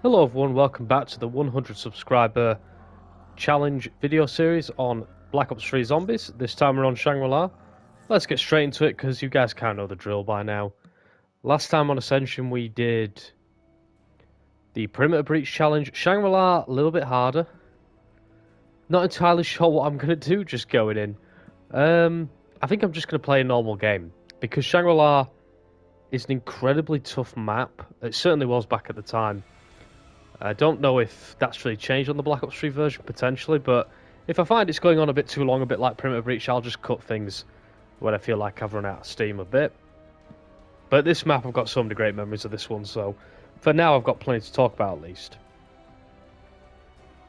Hello everyone, welcome back to the 100 subscriber challenge video series on Black Ops 3 Zombies. This time we're on Shangri-La. Let's get straight into it because you guys kind of know the drill by now. Last time on Ascension we did the Perimeter Breach challenge. Shangri-La, a little bit harder. Not entirely sure what I'm going to do just going in. I think I'm just going to play a normal game because Shangri-La is an incredibly tough map. It certainly was back at the time. I don't know if that's really changed on the Black Ops 3 version, potentially, but if I find it's going on a bit too long, a bit like Perimeter Breach, I'll just cut things when I feel like I've run out of steam a bit. But this map, I've got so many great memories of this one, so for now I've got plenty to talk about at least.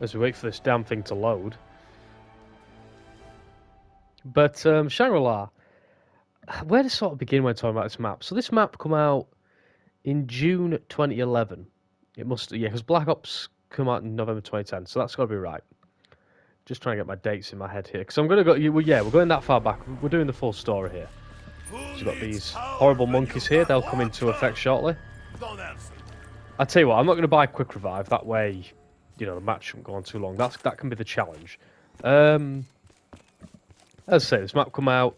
As we wait for this damn thing to load. But Shangri-La, where to sort of begin when talking about this map? So this map come out in June 2011. It must, yeah, because Black Ops come out in November 2010, so that's got to be right. Just trying to get my dates in my head here, because I'm going to go, yeah, we're going that far back. We're doing the full story here. So we've got these horrible monkeys here, they'll come into effect shortly. I tell you what, I'm not going to buy Quick Revive, that way, you know, the match shouldn't go on too long. That can be the challenge. As I say, this map come out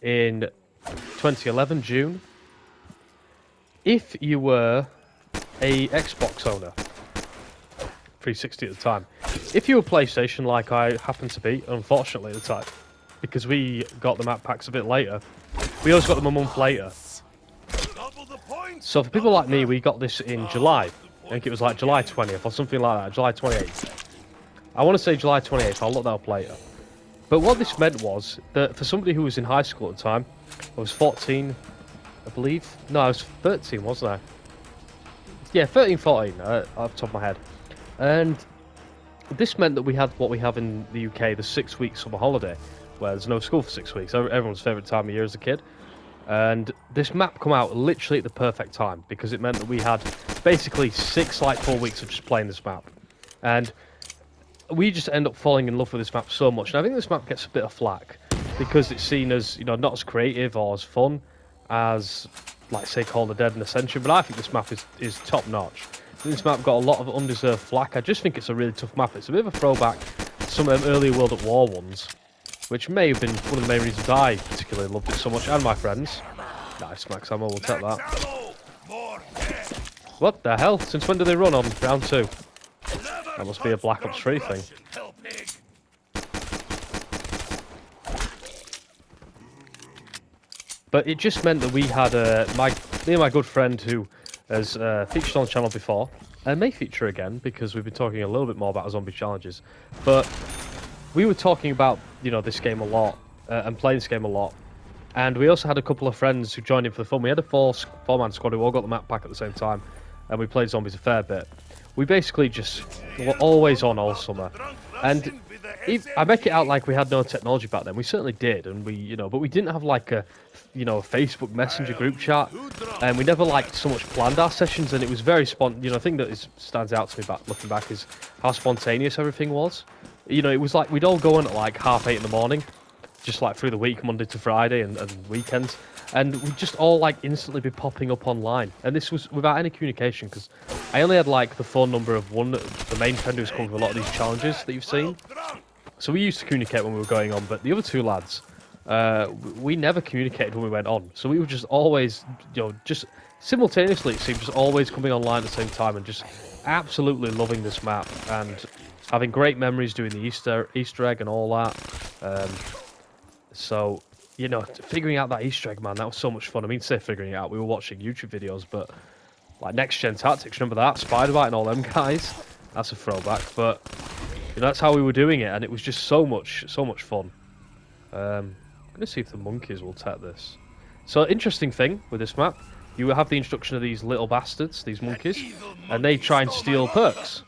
in 2011, June. If you were a Xbox owner, 360 at the time. If you were PlayStation, like I happen to be, unfortunately at the time, because we got the map packs a bit later, we always got them a month later. So for people like me, we got this in July. I think it was like July 20th or something like that, July 28th. I want to say July 28th, I'll look that up later. But what this meant was that for somebody who was in high school at the time, I was 14, I believe. No, I was 13, wasn't I? Yeah, 13, 14, off the top of my head. And this meant that we had what we have in the UK, the 6-week summer holiday, where there's no school for 6 weeks. Everyone's favourite time of year as a kid. And this map come out literally at the perfect time, because it meant that we had basically 6 like full weeks of just playing this map. And we just end up falling in love with this map so much. And I think this map gets a bit of flack, because it's seen as, you know, not as creative or as fun as, like, say, Call of the Dead and Ascension, but I think this map is top-notch. This map got a lot of undeserved flack. I just think it's a really tough map. It's a bit of a throwback to some of them earlier World at War ones, which may have been one of the main reasons I particularly loved it so much, and my friends. Nice, max ammo, we'll take that. What the hell? Since when do they run on round 2? That must be a Black Ops 3 thing. But it just meant that we had me and my good friend who has featured on the channel before, and may feature again because we've been talking a little bit more about zombie challenges. But we were talking about, you know, this game a lot and playing this game a lot. And we also had a couple of friends who joined in for the fun. We had a four-man squad who all got the map pack at the same time, and we played zombies a fair bit. We basically just were always on all summer, and I make it out like we had no technology back then. We certainly did, and we, you know, but we didn't have like a, you know, a Facebook Messenger group chat, and we never like so much planned our sessions. And it was very you know, the thing that stands out to me looking back is how spontaneous everything was. You know, it was like we'd all go on at like 8:30 in the morning, just like through the week, Monday to Friday, and weekends. And we'd just all like instantly be popping up online. And this was without any communication, because I only had like the phone number of the main friend who's come with a lot of these challenges that you've seen. So we used to communicate when we were going on, but the other two lads, we never communicated when we went on. So we were just always, you know, just simultaneously, it seemed, just always coming online at the same time and just absolutely loving this map and having great memories doing the Easter egg and all that. So, you know, figuring out that Easter egg, man, that was so much fun. I mean, say figuring it out, we were watching YouTube videos, but like Next Gen Tactics, remember that? Spider-Bite and all them guys? That's a throwback, but you know, that's how we were doing it, and it was just so much fun. I'm going to see if the monkeys will take this. So, interesting thing with this map, you have the introduction of these little bastards, these monkeys, and they try and steal perks.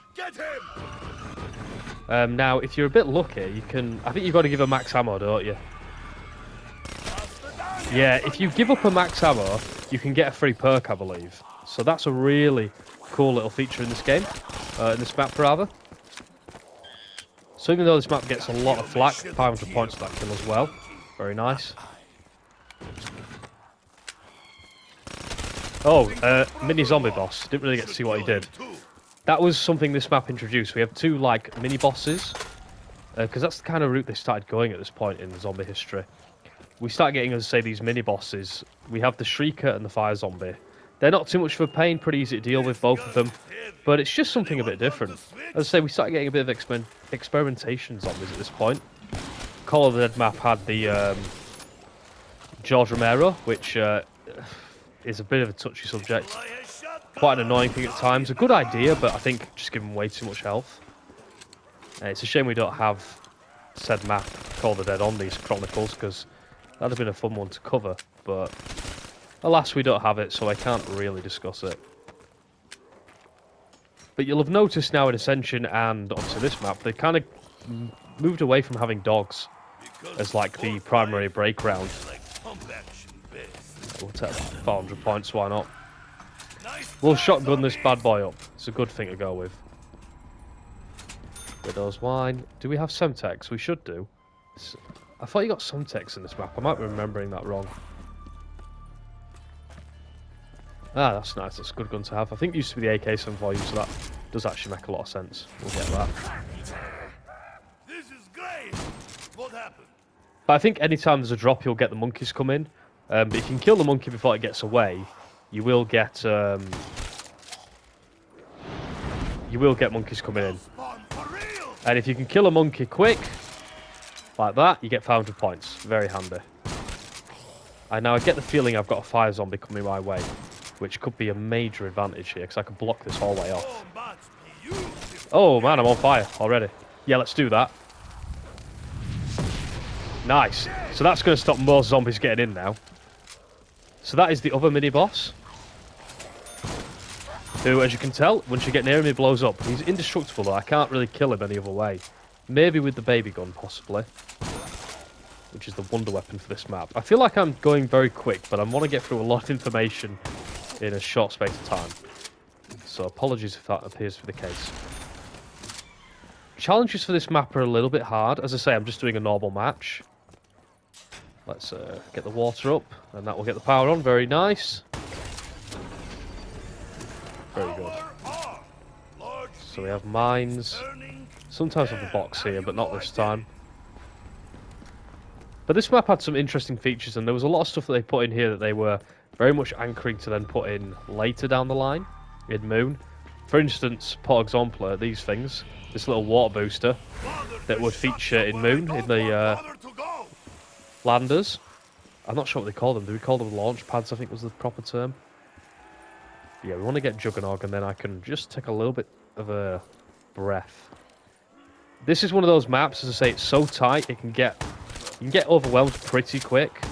Now, if you're a bit lucky, you can, I think you've got to give a max ammo, don't you? Yeah, if you give up a max ammo, you can get a free perk, I believe. So that's a really cool little feature in this game, in this map, rather. So even though this map gets a lot of flack, 500 points for that kill as well. Very nice. Oh, mini zombie boss. Didn't really get to see what he did. that was something this map introduced. We have two, like, mini-bosses. Because that's the kind of route they started going at this point in zombie history. We start getting, as I say, these mini-bosses. We have the Shrieker and the Fire Zombie. They're not too much of a pain, pretty easy to deal with, both of them. But it's just something a bit different. As I say, we start getting a bit of experimentation zombies at this point. Call of the Dead map had the George Romero, which is a bit of a touchy subject. Quite an annoying thing at times. A good idea, but I think just giving way too much health. It's a shame we don't have said map, Call of the Dead, on these Chronicles, because that'd have been a fun one to cover, but alas, we don't have it, so I can't really discuss it. But you'll have noticed now in Ascension and onto this map, they kind of moved away from having dogs as like the primary break round. We'll take that 400 points, why not? We'll shotgun this bad boy up. It's a good thing to go with. Widow's Wine. Do we have Semtex? We should do. I thought you got Semtex in this map. I might be remembering that wrong. Ah, that's nice. That's a good gun to have. I think it used to be the AK-74, so that does actually make a lot of sense. We'll get that. This is great. What happened? But I think anytime there's a drop, you'll get the monkeys come in. But if you can kill the monkey before it gets away, you will get monkeys coming in. And if you can kill a monkey quick, like that, you get 500 points. Very handy. And now I get the feeling I've got a fire zombie coming my way, which could be a major advantage here, because I can block this hallway off. Oh man, I'm on fire already. Yeah, let's do that. Nice. So that's going to stop more zombies getting in now. So that is the other mini-boss, who, as you can tell, once you get near him, he blows up. He's indestructible, though. I can't really kill him any other way. Maybe with the baby gun, possibly. Which is the wonder weapon for this map. I feel like I'm going very quick, but I want to get through a lot of information in a short space of time. So apologies if that appears to be the case. Challenges for this map are a little bit hard. As I say, I'm just doing a normal match. Let's get the water up, and that will get the power on. Very nice. Very good. So we have mines. Sometimes we have a box here, but not this time. But this map had some interesting features, and there was a lot of stuff that they put in here that they were very much anchoring to then put in later down the line in Moon. For instance, par exemple, these things. This little water booster that would feature in Moon, in the landers. I'm not sure what they call them. Do we call them launch pads, I think was the proper term. But yeah, we want to get Juggernog, and then I can just take a little bit of a breath. This is one of those maps, as I say, it's so tight, you can get overwhelmed pretty quick.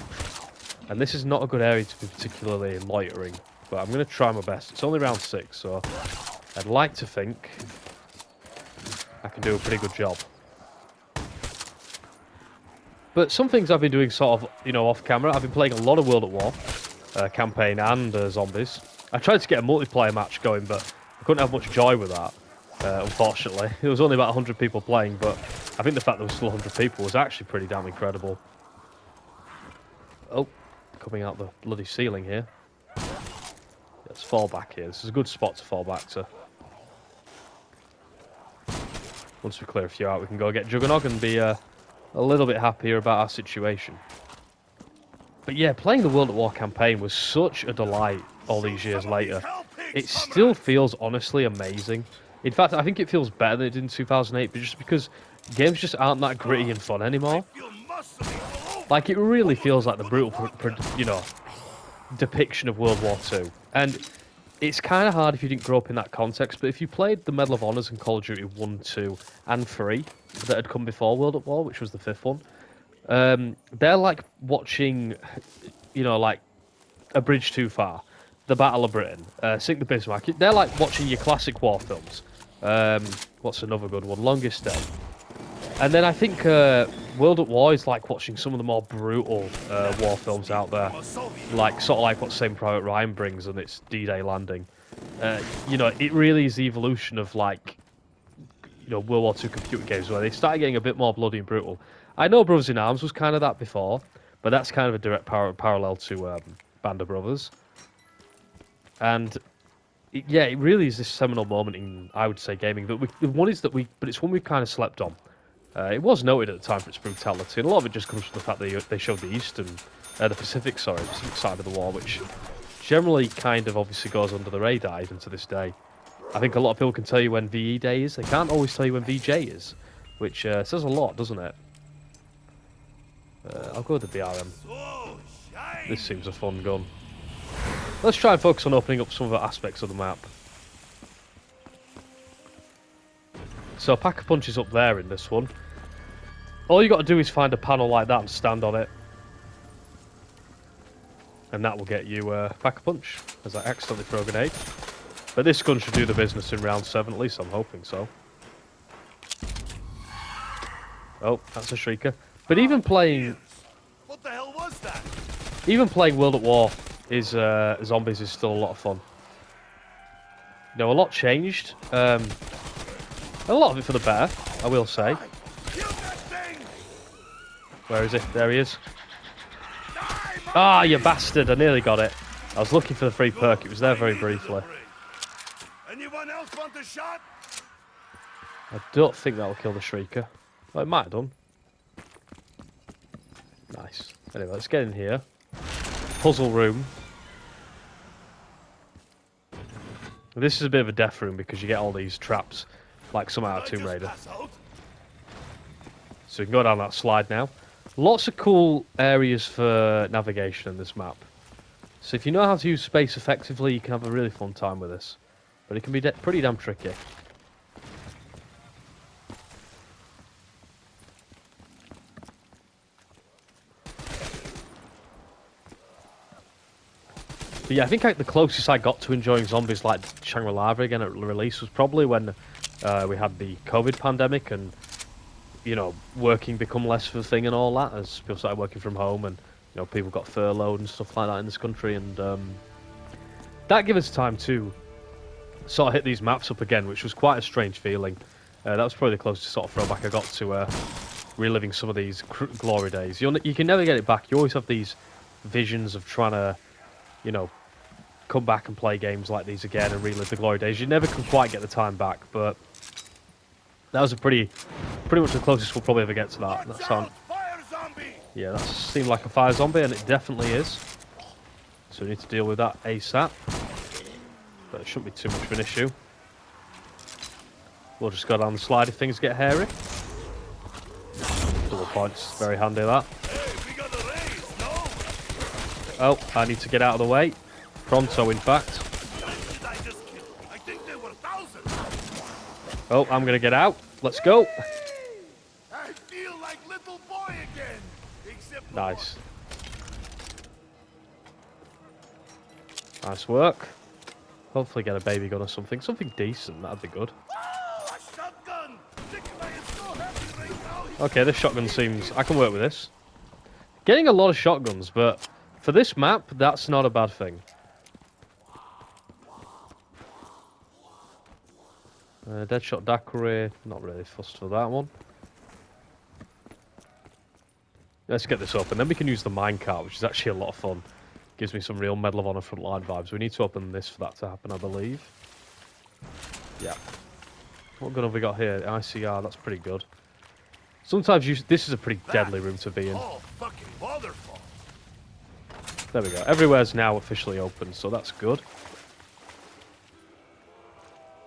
And this is not a good area to be particularly loitering. But I'm going to try my best. It's only round 6, so I'd like to think I can do a pretty good job. But some things I've been doing sort of, you know, off camera. I've been playing a lot of World at War campaign and zombies. I tried to get a multiplayer match going, but I couldn't have much joy with that, unfortunately. There was only about 100 people playing, but I think the fact there was still 100 people was actually pretty damn incredible. Oh, coming out the bloody ceiling here. Let's fall back here. This is a good spot to fall back to. Once we clear a few out, we can go get Juggernog and be a little bit happier about our situation. But yeah, playing the World at War campaign was such a delight all these years later. It still feels honestly amazing. In fact, I think it feels better than it did in 2008, but just because games just aren't that gritty and fun anymore. Like, it really feels like the brutal, you know, depiction of World War II. And it's kind of hard if you didn't grow up in that context, but if you played the Medal of Honors and Call of Duty 1, 2, and 3 that had come before World at War, which was the 5th one, they're like watching, you know, like A Bridge Too Far, The Battle of Britain, Sink the Bismarck. They're like watching your classic war films. What's another good one? Longest Day. And then I think World at War is like watching some of the more brutal war films out there, like sort of like what Saving Private Ryan brings and its D-Day landing. You know, it really is the evolution of like, you know, World War II computer games where they started getting a bit more bloody and brutal. I know Brothers in Arms was kind of that before, but that's kind of a direct parallel to Band of Brothers. And yeah, it really is this seminal moment in, I would say, gaming. That the one is that but it's one we kind of slept on. It was noted at the time for its brutality, and a lot of it just comes from the fact that they showed the Pacific side of the war, which generally kind of obviously goes under the radar even to this day. I think a lot of people can tell you when VE Day is. They can't always tell you when VJ is, which says a lot, doesn't it? I'll go with the BRM. This seems a fun gun. Let's try and focus on opening up some of the aspects of the map. So Pack-a-Punch is up there in this one. All you got to do is find a panel like that and stand on it. And that will get you Pack-a-Punch, as I accidentally throw a grenade. But this gun should do the business in round 7, at least I'm hoping so. Oh, that's a Shrieker. But even playing... What the hell was that? Even playing World at War is zombies is still a lot of fun. You know, a lot changed. A lot of it for the better, I will say. Where is it? There he is. Ah, you bastard! I nearly got it. I was looking for the free perk. It was there very briefly. Anyone else want a shot? I don't think that'll kill the Shrieker. Well, it might have done. Nice. Anyway, let's get in here. Puzzle room. This is a bit of a death room because you get all these traps, like some out of Tomb Raider. So we can go down that slide now. Lots of cool areas for navigation in this map. So if you know how to use space effectively, you can have a really fun time with this. But it can be pretty damn tricky. But yeah, I think the closest I got to enjoying zombies like Shangri-La again at release was probably when we had the COVID pandemic and, you know, working become less of a thing and all that as people started working from home and, you know, people got furloughed and stuff like that in this country. And that gave us time to sort of hit these maps up again, which was quite a strange feeling. That was probably the closest sort of throwback I got to reliving some of these glory days. You can never get it back. You always have these visions of trying to, you know, come back and play games like these again and relive the glory days. You never can quite get the time back, but that was pretty much the closest we'll probably ever get to that. Yeah, that seemed like a fire zombie, and it definitely is. So we need to deal with that ASAP. But it shouldn't be too much of an issue. We'll just go down the slide if things get hairy. Double points, very handy that. Oh, I need to get out of the way. Pronto, in fact. Oh, I'm gonna get out. Let's go. I feel like little boy again. Except nice. Nice work. Hopefully get a baby gun or something. Something decent, that'd be good. Okay, this shotgun seems... I can work with this. Getting a lot of shotguns, but for this map, that's not a bad thing. Deadshot Daiquiri, not really fussed for that one. Let's get this open, then we can use the minecart, which is actually a lot of fun. Gives me some real Medal of Honor frontline vibes. We need to open this for that to happen, I believe. Yeah. What gun have we got here? ICR, that's pretty good. Sometimes this is a pretty deadly room to be in. There we go. Everywhere's now officially open, so that's good.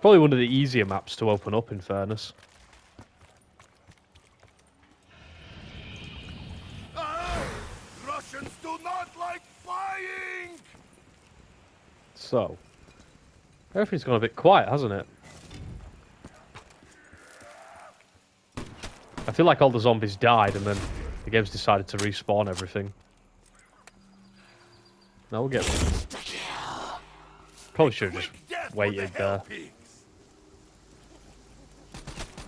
Probably one of the easier maps to open up, in fairness. Russians do not like flying. So, everything's gone a bit quiet, hasn't it? I feel like all the zombies died and then the game's decided to respawn everything. Now we'll get them. Probably should have just waited there.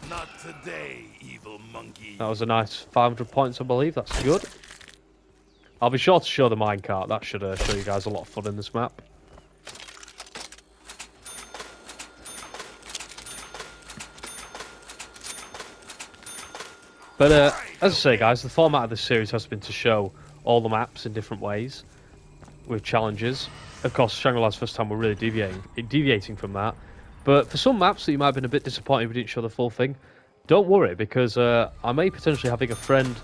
Not today, evil monkey. That was a nice 500 points, I believe. That's good. I'll be sure to show the minecart. That should show you guys a lot of fun in this map. But as I say, guys, the format of this series has been to show all the maps in different ways with challenges. of course, Shangri-La's first time we're really deviating from that. But for some maps that you might have been a bit disappointed we didn't show the full thing, don't worry, because I may potentially having a friend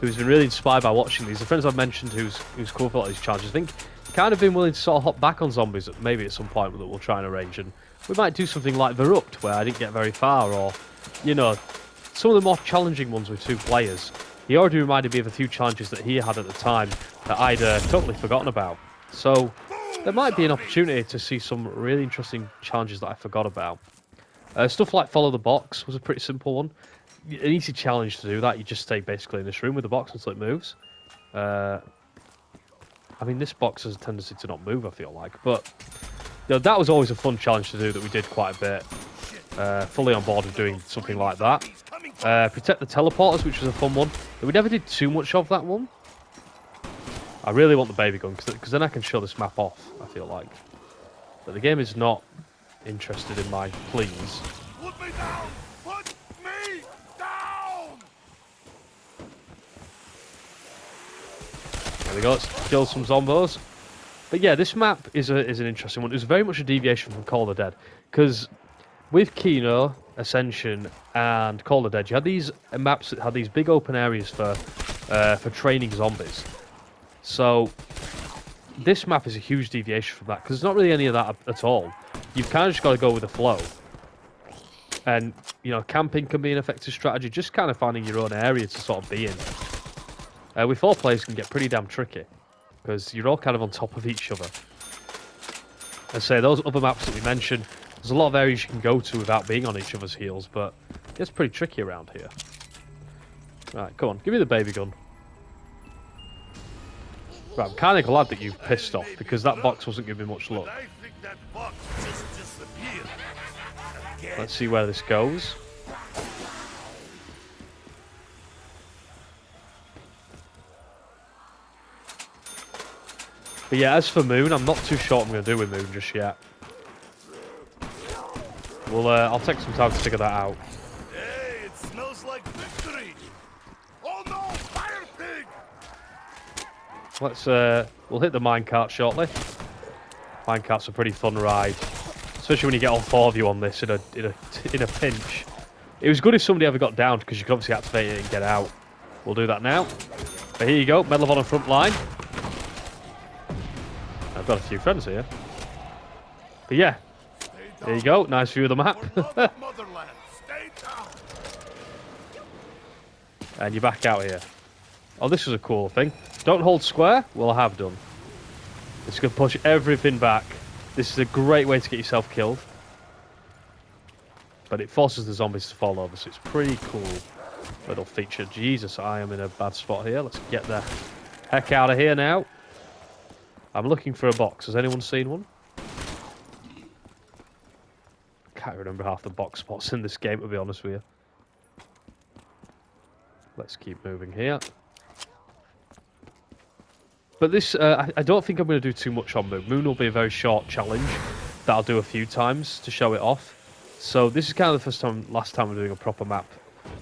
who's been really inspired by watching these. The friends I've mentioned who's cool for a lot of these challenges, I think, kind of been willing to sort of hop back on zombies maybe at some point that we'll try and arrange. And we might do something like Verupt, where I didn't get very far, or, you know, some of the more challenging ones with 2 players. He already reminded me of a few challenges that he had at the time that I'd totally forgotten about. So there might be an opportunity to see some really interesting challenges that I forgot about. Stuff like Follow the Box was a pretty simple one. An easy challenge to do that. You just stay basically in this room with the box until it moves. I mean, this box has a tendency to not move, I feel like. But you know, that was always a fun challenge to do that we did quite a bit. Fully on board with doing something like that. Protect the teleporters, which was a fun one. We never did too much of that one. I really want the baby gun, because then I can show this map off, I feel like. But the game is not interested in my pleas. Put me down! Put me down! There we go, let's kill some zombos. But yeah, this map is an interesting one. It was very much a deviation from Call of the Dead. Because with Kino, Ascension, and Call of the Dead, you had these maps that had these big open areas for training zombies. So this map is a huge deviation from that, because there's not really any of that at all. You've kind of just got to go with the flow. And, you know, camping can be an effective strategy, just kind of finding your own area to sort of be in. With 4 players can get pretty damn tricky, because you're all kind of on top of each other. And say, those other maps that we mentioned, there's a lot of areas you can go to without being on each other's heels, but it's pretty tricky around here. Right, come on, give me the baby gun. Right, I'm kind of glad that you've pissed off, because that box wasn't giving me much luck. I think that box just disappeared. Again. Let's see where this goes. But yeah, as for Moon, I'm not too sure what I'm going to do with Moon just yet. Well, I'll take some time to figure that out. Hey, it smells like victory! Oh no, fire pig! Let's we'll hit the minecart shortly. Minecart's a pretty fun ride, especially when you get all 4 of you on this in a pinch. It was good if somebody ever got downed, because you could obviously activate it and get out. We'll do that now. But here you go, Medal of Honor front line. I've got a few friends here. But yeah, there you go, nice view of the map. Motherland, stay down. And you're back out here. Oh, this is a cool thing. Don't hold square. Well, I have done. It's going to push everything back. This is a great way to get yourself killed. But it forces the zombies to fall over, so it's pretty cool little feature. Jesus, I am in a bad spot here. Let's get the heck out of here now. I'm looking for a box. Has anyone seen one? Can't remember half the box spots in this game, to be honest with you. Let's keep moving here. But this, I don't think I'm going to do too much on Moon. Moon will be a very short challenge that I'll do a few times to show it off. So this is kind of the last time we're doing a proper map,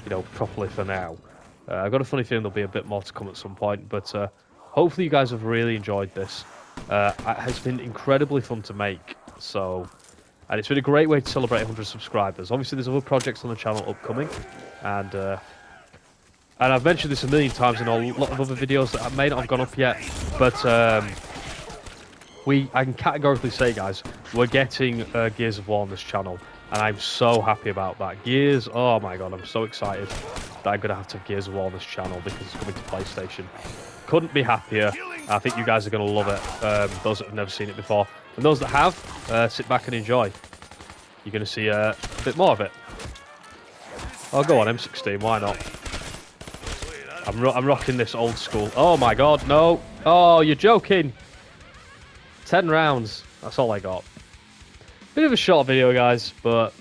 you know, properly for now. I've got a funny feeling there'll be a bit more to come at some point, but hopefully you guys have really enjoyed this. It's been incredibly fun to make, and it's been a great way to celebrate 100 subscribers. Obviously, there's other projects on the channel upcoming, and I've mentioned this a million times in a lot of other videos that may not have gone up yet, but I can categorically say, guys, we're getting Gears of War on this channel, and I'm so happy about that. Gears, oh my god, I'm so excited that I'm going to have Gears of War on this channel because it's coming to PlayStation. Couldn't be happier. I think you guys are going to love it, those that have never seen it before. And those that have, sit back and enjoy. You're going to see a bit more of it. Oh, go on, M16, why not? I'm rocking this old school. Oh my god, no. Oh, you're joking. 10 rounds. That's all I got. Bit of a short video, guys, but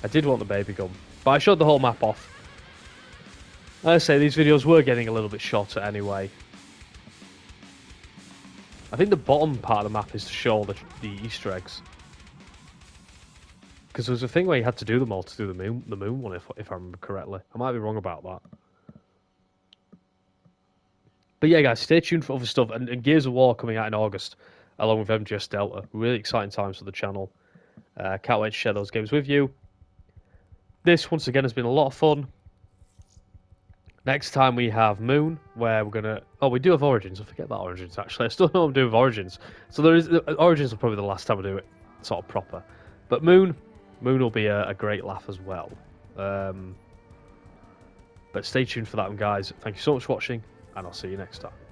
I did want the baby gun. But I showed the whole map off. Like I say, these videos were getting a little bit shorter anyway. I think the bottom part of the map is to show the Easter eggs. Because there was a thing where you had to do them all to do the moon one, if I remember correctly. I might be wrong about that. But yeah, guys, stay tuned for other stuff. And Gears of War coming out in August. along with MGS Delta. Really exciting times for the channel. Can't wait to share those games with you. This, once again, has been a lot of fun. Next time we have Moon, where we're going to... Oh, we do have Origins. I forget about Origins, actually. I still know what I'm doing with Origins. So there is Origins will probably be the last time I do it sort of proper. But Moon will be a great laugh as well. But stay tuned for that one, guys. Thank you so much for watching, and I'll see you next time.